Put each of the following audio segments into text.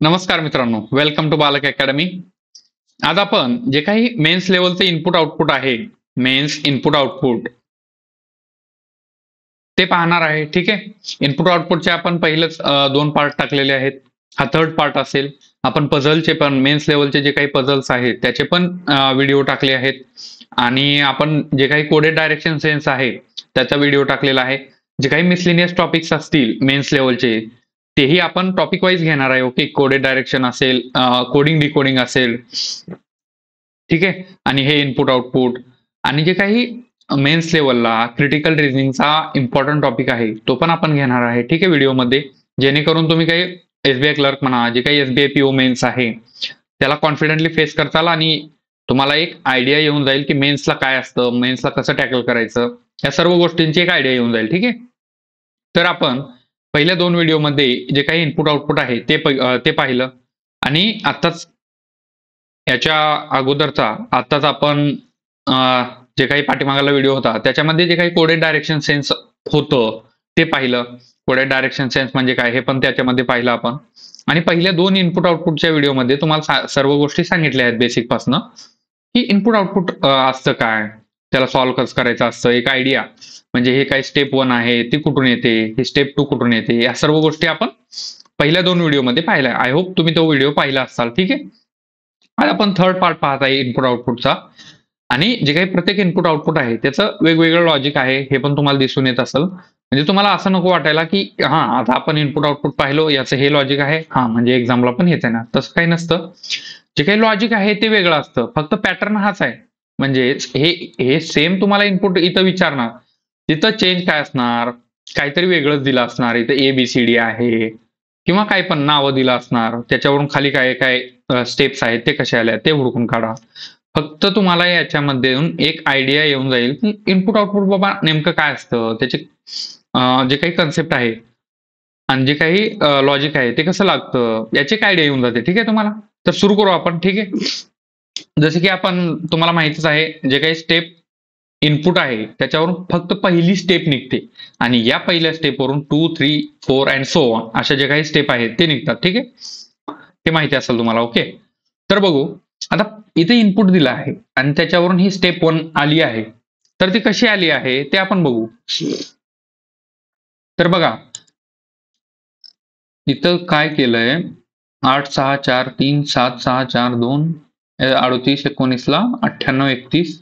नमस्कार मित्रांनो, welcome to बालक अकॅडमी. आज आपण जे काही मेन्स लेवलचे इनपुट आउटपुट आहे, मेन्स इनपुट आउटपुट ते पाहणार आहे. ठीक आहे. इनपुट आउटपुटचे आपण पहिलेच 2 पार्ट टाकलेले आहेत. हा थर्ड पार्ट असेल. आपण पझलचे पण मेन्स लेवलचे जे काही पझल्स आहेत त्याचे पण व्हिडिओ टाकले आहेत आणि आपण जे काही कोडेड डायरेक्शन सेन्स आहे त्याचा व्हिडिओ टाकलेला आहे. जे काही मिसलिनियस टॉपिक्स असतील मेन्स लेवलचे तेही आपण टॉपिक वाईज घेणार आहे. ओके, कोडेड डायरेक्शन असेल, कोडिंग डिकोडिंग असेल. ठीक आहे. आणि हे इनपुट आउटपुट आणि जे काही मेन्स लेवलला क्रिटिकल रिझनिंगचा इम्पॉर्टंट टॉपिक आहे तो पण आपण घेणार आहे. ठीक आहे, व्हिडिओमध्ये, जेणेकरून तुम्ही काही एसबीआय क्लर्क म्हणा, जे काही एसबीआय पीओ मेन्स आहे त्याला कॉन्फिडेंटली फेस करताल आणि तुम्हाला एक आयडिया येऊन जाईल की मेन्सला काय असतं, मेन्सला कसं टॅकल करायचं, या सर्व गोष्टींची एक आयडिया येऊन जाईल. ठीक आहे. तर आपण पहिल्या 2 व्हिडिओमध्ये जे काही इनपुट आउटपुट आहे ते पाहिलं आणि आत्ताच याच्या अगोदरचा आत्ताच आपण जे काही पाठीमागाला व्हिडिओ होता त्याच्यामध्ये जे काही कोडेड डायरेक्शन सेन्स होतं ते पाहिलं. कोडेड डायरेक्शन सेन्स म्हणजे काय हे पण त्याच्यामध्ये पाहिलं आपण. आणि पहिल्या 2 इनपुट आउटपुटच्या व्हिडिओमध्ये तुम्हाला सर्व गोष्टी सांगितल्या आहेत बेसिक पासनं, की इनपुट आउटपुट असतं काय, त्याला सॉल्व्ह कसं करायचं असतं, एक आयडिया म्हणजे हे काय स्टेप 1 आहे ती कुठून येते, हे स्टेप 2 कुठून येते, या सर्व गोष्टी आपण पहिल्या 2 व्हिडिओमध्ये पाहिल्या. आय होप तुम्ही तो व्हिडिओ पाहिला असाल. ठीक आहे. आज आपण थर्ड पार्ट पाहत आहे इनपुट आउटपुटचा आणि जे काही प्रत्येक इनपुट आउटपुट आहे त्याचं वेगवेगळं लॉजिक आहे हे पण तुम्हाला दिसून येत असेल. म्हणजे तुम्हाला असं नको वाटायला की आता आपण इनपुट आउटपुट पाहिलो, याचं हे लॉजिक आहे, म्हणजे एक्झामला पण हेच आहे ना. तसं काही नसतं. जे काही लॉजिक आहे ते वेगळं असतं, फक्त पॅटर्न हाच आहे. म्हणजे हे हे सेम तुम्हाला इनपुट इथं विचारणार, तिथं चेंज काय असणार, काहीतरी वेगळंच दिलं असणार. इथं ABCD आहे किंवा काय पण नावं दिलं असणार, त्याच्यावरून खाली काय काय स्टेप्स आहेत ते कसे आल्या ते हुडकून काढा. फक्त तुम्हाला याच्यामध्ये एक आयडिया येऊन जाईल की इनपुट आउटपुट बाबा नेमकं काय असतं, त्याचे जे काही कन्सेप्ट आहे आणि जे काही लॉजिक आहे ते कसं लागतं याची एक आयडिया येऊन जाते. ठीक आहे तुम्हाला. तर सुरू करू आपण. ठीक आहे. जसं की आपण तुम्हाला माहितीच आहे, जे काही स्टेप इनपुट आहे त्याच्यावरून फक्त पहिली स्टेप निघते आणि या पहिल्या स्टेपवरून 2, 3, 4 अँड सो ऑन अशा जे काही स्टेप आहेत ते निघतात. ठीक आहे. ते माहिती असेल तुम्हाला. ओके. तर बघू आता इथे इनपुट दिलं आहे आणि त्याच्यावरून ही स्टेप 1 आली आहे. तर ती कशी आली आहे ते आपण बघू. तर बघा इथं काय केलंय, 8, 6, 4, 3, 7, 6, 4, 2, 38, 19 ला 98, 31.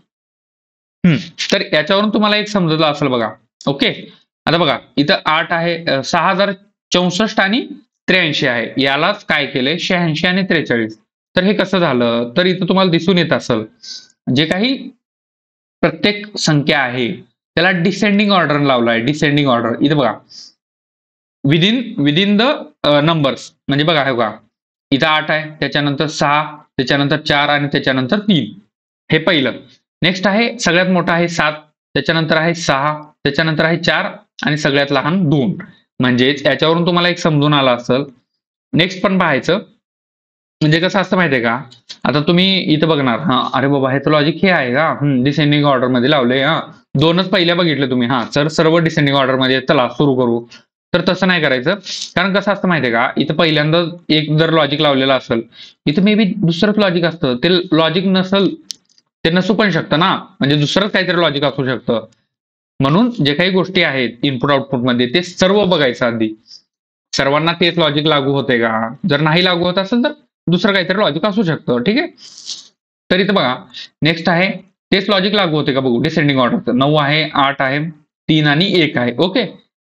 तर याच्यावरून तुम्हाला एक समजलं असेल बघा. ओके. आता बघा इथं 8 आहे, 6064 आणि 83 आहे. यालाच काय केलंय 86 आणि 43. तर हे कसं झालं, तर इथं तुम्हाला दिसून येत असेल, जे काही प्रत्येक संख्या आहे त्याला डिसेंडिंग ऑर्डर लावलाय. डिसेंडिंग ऑर्डर इथं बघा, विदिन द नंबर्स. म्हणजे बघा हे बघा, इथं 8 आहे, त्याच्यानंतर 6, त्याच्यानंतर 4 आणि त्याच्यानंतर 3. हे पहिलं. नेक्स्ट आहे सगळ्यात मोठा आहे 7, त्याच्यानंतर आहे 6, त्याच्यानंतर आहे 4 आणि सगळ्यात लहान 2. म्हणजेच याच्यावरून तुम्हाला एक समजून आलं असेल. नेक्स्ट पण पाहायचं. म्हणजे कसं असतं माहितीये का, आता तुम्ही इथं बघणार, अरे बाबा ह्याचं लॉजिक हे आहे का, डिसेंडिंग ऑर्डर मध्ये लावले, 2च पहिल्या बघितले तुम्ही, तर सर्व डिसेंडिंग ऑर्डर मध्ये, चला सुरू करू. तर तसं नाही करायचं. कारण कसं असतं माहितीये का, इथं पहिल्यांदा एक जर लॉजिक लावलेलं असेल, इथं मे बी दुसरंच लॉजिक असतं. ते लॉजिक नसल, ते नसू पण शकतं ना, म्हणजे दुसरंच काहीतरी लॉजिक असू शकतं. म्हणून जे काही गोष्टी आहेत इनपुट आउटपुट मध्ये ते सर्व बघायचं आधी. सर्वांना तेच लॉजिक लागू होते का, जर नाही लागू होत असेल तर दुसरं काहीतरी लॉजिक असू शकतं. ठीक आहे. तर इथं बघा नेक्स्ट आहे, तेच लॉजिक लागू होते का बघू. डिसेंडिंग ऑर्डर 9 आहे, 8 आहे, 3 आणि 1 आहे. ओके,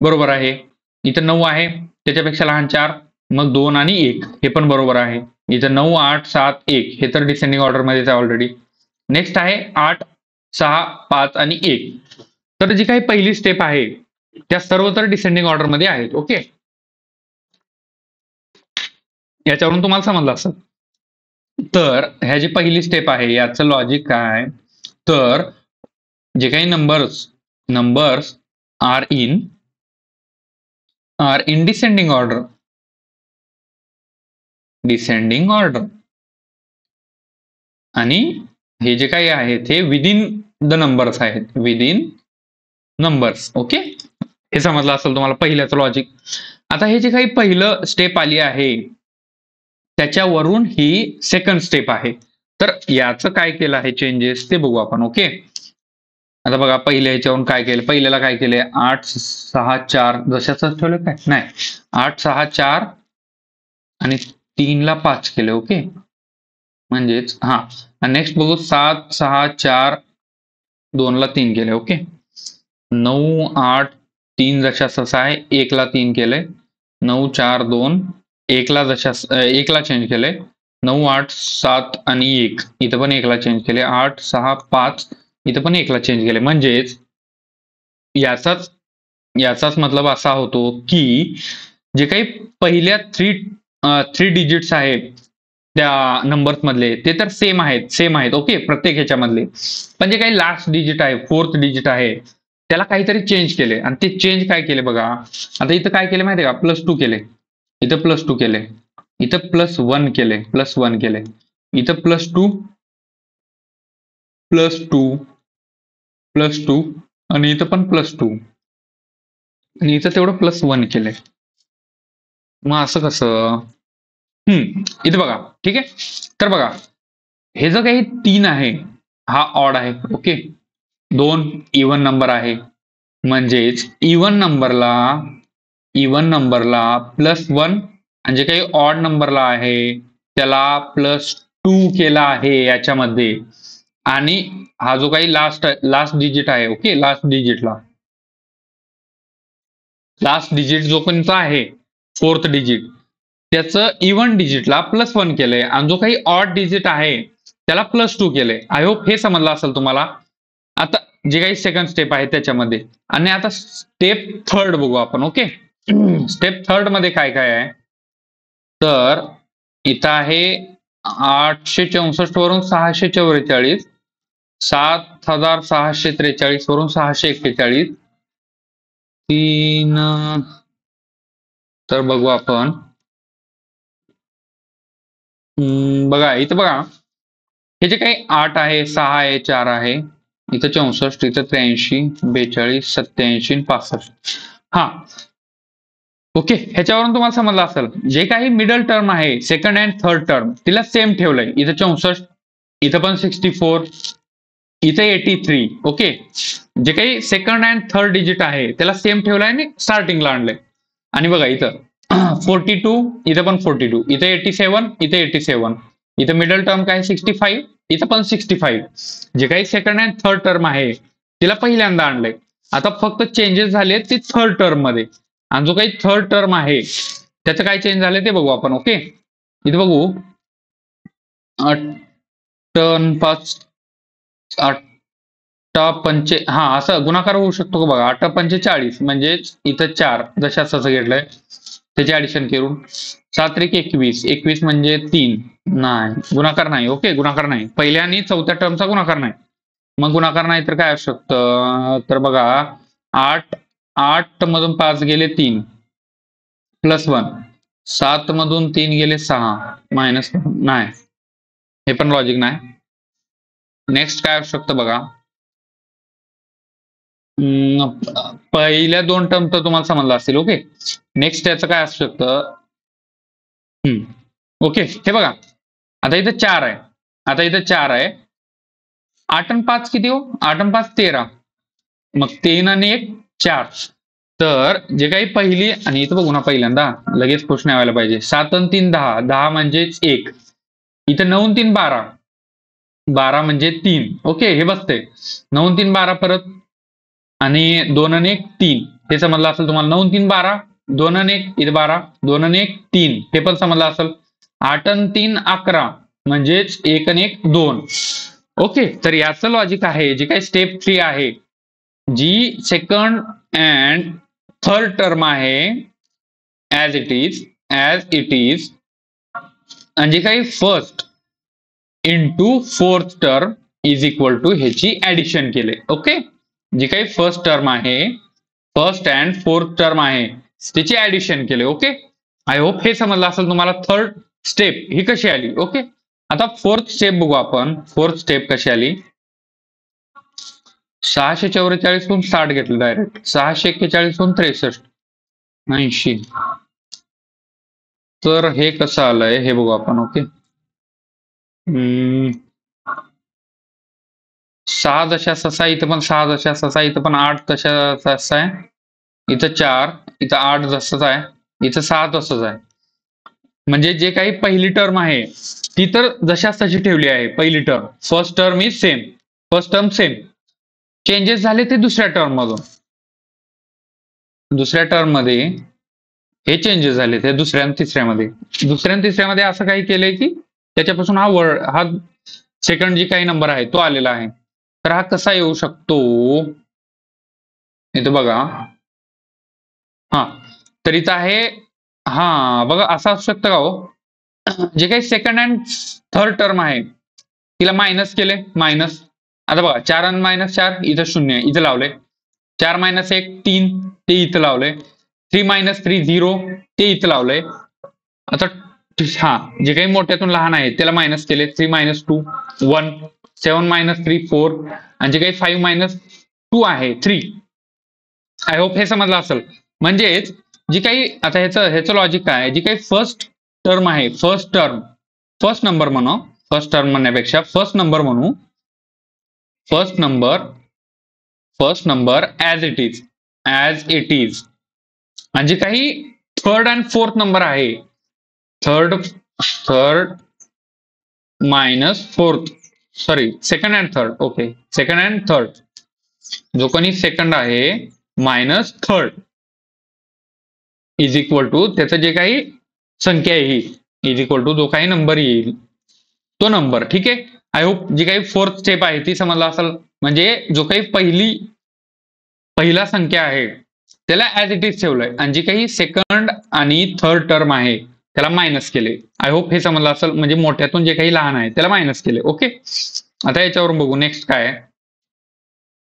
बरोबर आहे. इथं 9 आहे, त्याच्यापेक्षा लहान 4, मग 2 आणि 1 हे पण बरोबर आहे. इथं 9, 8, 7, 1 हे तर डिसेंडिंग ऑर्डर मध्येच आहे ऑलरेडी. नेक्स्ट आहे 8, 6, 5 आणि 1. तर जी काही पहिली स्टेप आहे त्या सर्व तर डिसेंडिंग ऑर्डर मध्ये आहेत. ओके, याच्यावरून तुम्हाला समजलं असेल. तर ह्या जी पहिली स्टेप आहे याचं लॉजिक काय, तर जे काही numbers are in descending order आणि हे जे काही आहे ते विदिन द नंबर्स आहेत. Within numbers. ओके, हे समजलं असेल तुम्हाला पहिल्याचं लॉजिक. आता हे जे काही पहिलं स्टेप आली आहे त्याच्यावरून ही सेकंड स्टेप आहे. तर याचं काय केलं आहे चेंजेस ते बघू आपण. ओके, आता बघा पहिल्या ह्याच्यावरून काय केलं. पहिल्याला काय केले, 8 6 4 जशाच ठेवलं काय नाही, 8 6 4 आणि 3 ला 5 केले. ओके, म्हणजेच हा नेक्स्ट बघू 7 6 4 2 ला 3 केले. ओके, 9 8 3 जशाच आहे, 1 ला 3 केले. 9 4 2 1 ला जशाच 1 ला चेंज केले. 9 8 7 आणि 1 इथं पण 1 ला चेंज केले. 8 6 5 इथं पण 1 ला चेंज केले. म्हणजेच याचाच मतलब असा होतो की जे काही पहिल्या थ्री डिजिट्स आहेत त्या नंबर्स मधले ते तर सेम आहेत. ओके, प्रत्येक ह्याच्यामधले, पण जे काही लास्ट डिजिट आहे, फोर्थ डिजिट आहे, त्याला काहीतरी चेंज केले. आणि ते चेंज काय केले बघा. आता इथं काय केले माहितीये का, +2 केले, इथं +2 केले, इथं +1 केले, +1 केले, इथं +2 +2 +2 आणि इथं पण +2 आणि इथं तेवढं +1 केलंय. मग असं कसं. इथं बघा, ठीक आहे. तर बघा, हे जो काही 3 आहे हा ऑड आहे. ओके, 2 इव्हन नंबर आहे. म्हणजेच इव्हन नंबरला +1 आणि जे काही ऑड नंबरला आहे त्याला +2 केला आहे याच्यामध्ये. आणि हा जो काही लास्ट डिजिट आहे, ओके, लास्ट डिजिट जो कोणता आहे, फोर्थ डिजिट, त्याचं इव्हन डिजिटला +1 केलंय आणि जो काही ऑड डिजिट आहे त्याला +2 केलंय. आय होप हे समजलं असेल तुम्हाला. आता जे काही सेकंड स्टेप आहे त्याच्यामध्ये. आणि आता स्टेप थर्ड बघू आपण. ओके, स्टेप थर्ड मध्ये काय काय आहे, तर इथं आहे 864 वरून 644, 7643 वरून 641, 3 तर बघू आपण. बघा इथं बघा, हे जे काही 8 आहे, 6 आहे, 4 आहे, इथं 64, इथं 83 42 87 65. हा, ओके, ह्याच्यावरून तुम्हाला समजलं असेल जे काही मिडल टर्म आहे, सेकंड अँड थर्ड टर्म, तिला सेम ठेवलंय. इथं 64, इथं पण 64, इथे 83. ओके, जे काही सेकंड अँड थर्ड डिजिट आहे त्याला सेम ठेवलंय आणि स्टार्टिंगला आणलंय. आणि बघा इथं 42, इथं पण 42, इथे 87, इथे 87, इथं मिडल टर्म काय 65, इथं पण 65. जे काही सेकंड अँड थर्ड टर्म आहे तिला पहिल्यांदा आणलंय. आता फक्त चेंजेस झाले ते थर्ड टर्म मध्ये. आणि जो काही थर्ड टर्म आहे त्याचं काय चेंज झालं ते बघू आपण. ओके, इथे बघू 8 5 8 असं गुणाकार होऊ शकतो का बघा. 8 5 40 म्हणजेच इथं 4 जशाच असं घेतलंय त्याचे ऍडिशन करून. 7 3 21, 21 म्हणजे 3 नाही, गुणाकार नाही. ओके, गुणाकार नाही, पहिल्या आणि चौथ्या टर्मचा गुणाकार नाही. मग गुणाकार नाही तर काय असू शकतं, तर बघा 8 मधून 5 गेले 3 +1, 7 मधून 3 गेले 6 -1 नाही, हे पण लॉजिक नाही. नेक्स्ट काय असू शकतं बघा. पहिल्या 2 टर्म तर तुम्हाला समजलं असतील. ओके, नेक्स्ट याचं काय असू शकतं. ओके, हे बघा, आता इथं 4 आहे, 8 आणि 5 किती हो, 8 आणि 5 13, मग 3 आणि 1 4. तर जे काही पहिली, आणि इथं बघू ना पहिल्यांदा लगेच खुश नाही व्हायला पाहिजे. 7 आणि 3 10, 10 म्हणजेच 1, इथं 9 आणि 3 12, 12 म्हणजे 3. ओके, हे बसते 9 आणि 3 12 परत, आणि 2 आणि 1 3, हे समजलं असेल तुम्हाला. 9 आणि 3 12, 2 आणि 1 इथे 12, 2 आणि 1 3, हे पण समजलं असेल. 8 आणि 3 11 म्हणजेच 1 आणि 1 2. ओके, तर याचं लॉजिक आहे जी काही स्टेप 3 आहे, जी सेकंड अँड थर्ड टर्म आहे ऍज इट इज, आणि जे काही first into fourth term is equal to ह्याची ऍडिशन केले. ओके, जी काही फर्स्ट टर्म आहे, फर्स्ट अँड फोर्थ टर्म आहे, त्याची ऍडिशन केले. ओके, आय होप हे समजलं असेल तुम्हाला. थर्ड स्टेप ही कशी आली. ओके, आता फोर्थ स्टेप बघू आपण. फोर्थ स्टेप कशी आली. 644 वरून 60 घेतलं डायरेक्ट, 641 वरून 63 80, तर हे कसं आलंय हे बघू आपण. ओके, 6 दशांश इथं पण 6 दशांश, इथं पण 8 दशांश आहे, इथं 4, इथं 8 जसंच आहे, इथं 6 तसंच आहे. म्हणजे जे काही पहिली टर्म आहे ती तर जशाच तशी ठेवली आहे. पहिली term, first term is same, first term same. Changes झाले ते दुसऱ्या टर्म मधून. दुसऱ्या टर्म मध्ये हे चेंजेस झाले ते दुसऱ्या आणि तिसऱ्यामध्ये. दुसऱ्या आणि तिसऱ्यामध्ये असं काही केलंय की त्याच्यापासून हा सेकंड जी काही नंबर आहे तो आलेला आहे. तर हा कसा येऊ शकतो इथं बघा. हा, तर इथं आहे. हा बघा, असं असू शकतं का हो, जे काही सेकंड अँड थर्ड टर्म आहे तिला मायनस केले, मायनस. आता बघा, 4 आणि -4 इथं 0 इथं लावले, 4 - 1 3 ते इथं लावले, 3 - 3 0 ते इथं लावलंय. आता हा, जे काही मोठ्यातून लहान आहे त्याला मायनस केले, 3 - 2 1, 7 - 3 4, आणि जे काही 5 - 2 आहे 3. आय होप हे समजलं असेल. म्हणजेच जी काही आता ह्याचं लॉजिक काय आहे, जी काही फर्स्ट टर्म आहे, फर्स्ट नंबर म्हणू, फर्स्ट टर्म म्हणण्यापेक्षा फर्स्ट नंबर म्हणू, first number as it is, आणि जे काही थर्ड अँड फोर्थ नंबर आहे, third minus fourth, sorry second and third, okay, second and third, जो कोणी सेकंड आहे minus third is equal to त्याचं जे काही संख्या येईल, इज इक्वल टू जो काही नंबर येईल तो नंबर. ठीक आहे, आय होप जी काही फोर्थ स्टेप आहे ती समजला असेल. म्हणजे जो काही पहिला संख्या आहे त्याला ऍज इट इज ठेवलंय, आणि जी काही सेकंड आणि थर्ड टर्म आहे त्याला मायनस केले. आय होप हे समजलं असेल. म्हणजे मोठ्यातून जे काही लहान आहे त्याला मायनस केले. ओके, आता याच्यावरून बघू नेक्स्ट काय आहे.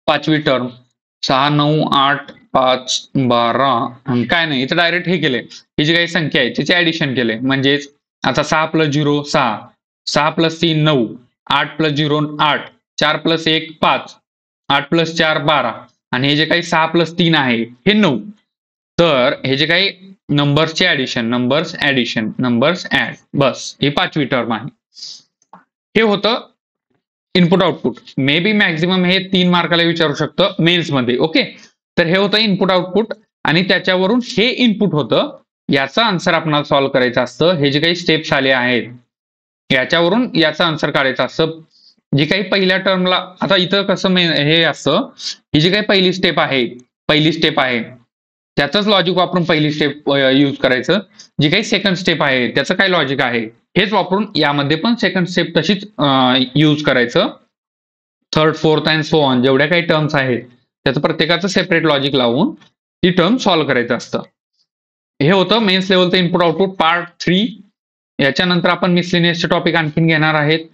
पाचवी टर्म, 6 9 8 5 12, काय नाही इथं डायरेक्ट हे केले, ही जी काही संख्या आहे त्याचे ऍडिशन केले. म्हणजेच आता 6 + 0 6, 6 + 3 9, 8 + 0 8, 4 + 1 5, 8 + 4 12, आणि हे जे काही 6 + 3 आहे हे 9. तर हे जे काही नंबर्सचे ऍडिशन, नंबर्स ऍड, बस ही पाचवी टर्म आहे. हे होतं input output. May be maximum हे 3 मार्काला विचारू शकतं मेन्स मध्ये. ओके, तर हे होतं इनपुट आउटपुट, आणि त्याच्यावरून हे इनपुट होतं, याचा आन्सर आपल्याला सॉल्व्ह करायचं असतं. हे जे काही स्टेप्स आले आहेत याच्यावरून याचा आन्सर काढायचा असतं. जी काही पहिल्या टर्मला, आता इथं कसं हे असतं, ही जी काही पहिली स्टेप आहे त्याचंच लॉजिक वापरून पहिली स्टेप यूज करायचं. जी काही सेकंड स्टेप आहे त्याचं काय लॉजिक आहे हेच वापरून यामध्ये पण सेकंड स्टेप तशीच यूज करायचं. Third, fourth and so on जेवढ्या काही टर्म्स आहेत त्याचं प्रत्येकाचं सेपरेट लॉजिक लावून ती टर्म सॉल्व्ह करायचं असतं. हे होतं मेन्स लेवलचं इनपुट आउटपुट पार्ट 3. याच्यानंतर आपण मिसलेनियसचे टॉपिक आणखीन घेणार आहेत.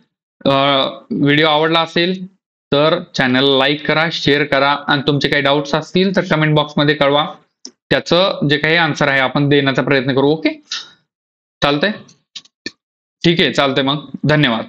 व्हिडिओ आवडला असेल तर चॅनल लाईक करा, शेअर करा, आणि तुमचे काही डाऊट्स असतील तर कमेंट बॉक्समध्ये कळवा. त्याचं जे काही आन्सर आहे आपण देण्याचा प्रयत्न करू. ओके, चालतंय, ठीक आहे, चालतंय, मग धन्यवाद.